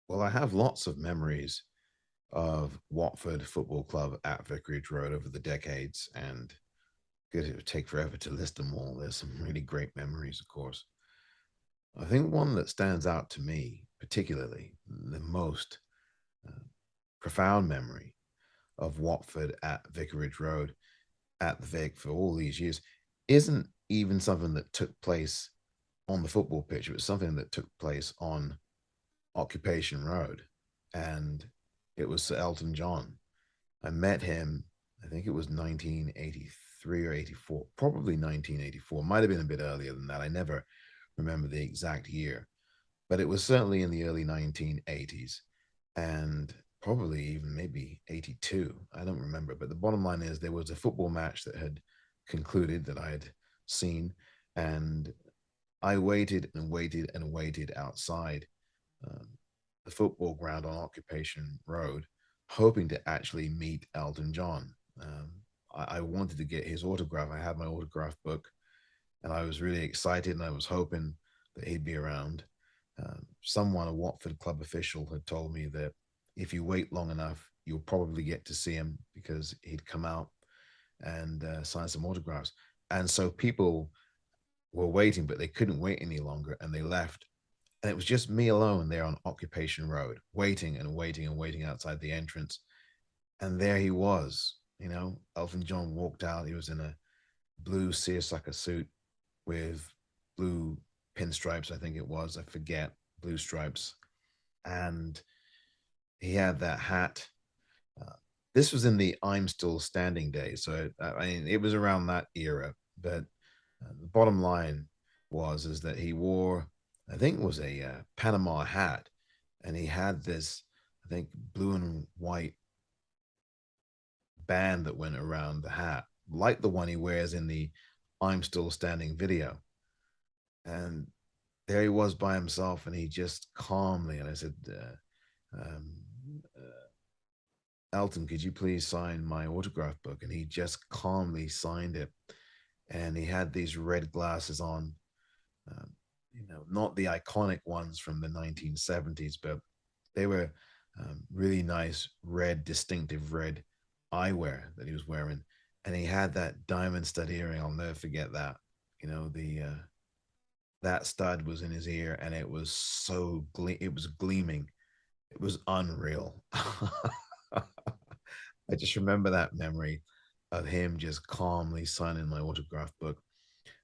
Well, I have lots of memories of Watford Football Club at Vicarage Road over the decades, and good, it would take forever to list them all. There's some really great memories, of course. I think one that stands out to me, particularly the most uh, profound memory of Watford at Vicarage Road at the Vic for all these years, isn't even something that took place on the football pitch. It was something that took place on Occupation Road, and it was Sir Elton John. I met him, I think it was 1983 or 84, probably 1984. Might have been a bit earlier than that. I never remember the exact year, but it was certainly in the early 1980s and probably even maybe 82. I don't remember. But the bottom line is there was a football match that had concluded that I had seen, and I waited and waited and waited outside um, the football ground on Occupation Road, hoping to actually meet Elton John. I wanted to get his autograph. I had my autograph book, and I was really excited, and I was hoping that he'd be around. Someone, a Watford club official, had told me that if you wait long enough, you'll probably get to see him because he'd come out and sign some autographs. And so people were waiting, but they couldn't wait any longer, and they left. And it was just me alone there on Occupation Road, waiting and waiting and waiting outside the entrance. And there he was. Elton John walked out. He was in a blue seersucker suit with blue pinstripes, I think it was. I forget, blue stripes. And he had that hat. Uh, this was in the I'm Still Standing days. So, I mean, it was around that era. But the bottom line is that he wore, I think it was a Panama hat, and he had this, I think, blue and white band that went around the hat, like the one he wears in the I'm Still Standing video. And there he was by himself, and he just calmly, and I said, Elton, could you please sign my autograph book? And he just calmly signed it. And he had these red glasses on, um, not the iconic ones from the 1970s, but they were really nice red, distinctive red eyewear that he was wearing. And he had that diamond stud earring. I'll never forget that. The that stud was in his ear, and it was it was gleaming. It was unreal. I just remember that memory of him just calmly signing my autograph book.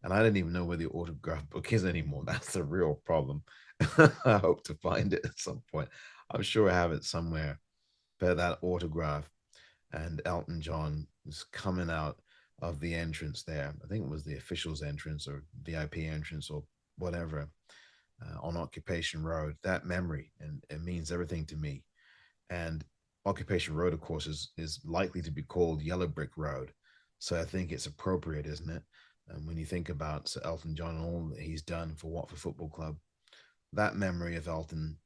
And I don't even know where the autograph book is anymore. That's the real problem. I hope to find it at some point. I'm sure I have it somewhere. But that autograph and Elton John was coming out of the entrance there. I think it was the officials' entrance or VIP entrance or whatever on Occupation Road. That memory, and it means everything to me. And Occupation Road, of course, is likely to be called Yellow Brick Road. So I think it's appropriate, isn't it? And when you think about Sir Elton John and all that he's done for Watford Football Club, that memory of Elton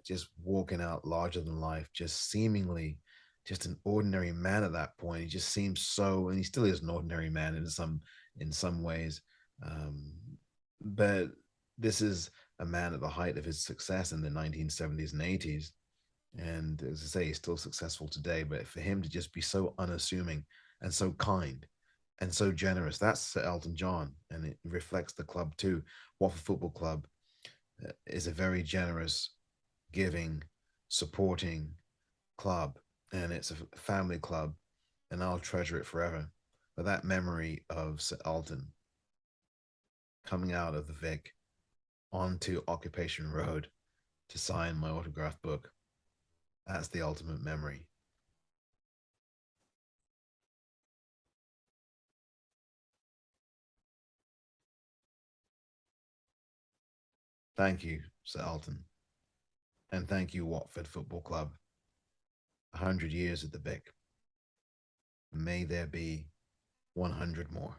just walking out larger than life, just seemingly just an ordinary man at that point. He just seems so, and he still is an ordinary man in some ways. Um, but this is a man at the height of his success in the 1970s and 80s, and as I say, he's still successful today. But for him to just be so unassuming and so kind and so generous, that's Sir Elton John, and it reflects the club too. Watford Football Club is a very generous, giving, supporting club, and it's a family club, and I'll treasure it forever. But that memory of Sir Elton coming out of the Vic onto Occupation Road to sign my autograph book, that's the ultimate memory. Thank you, Sir Elton, and thank you, Watford Football Club. 100 years at the Vic. May there be 100 more.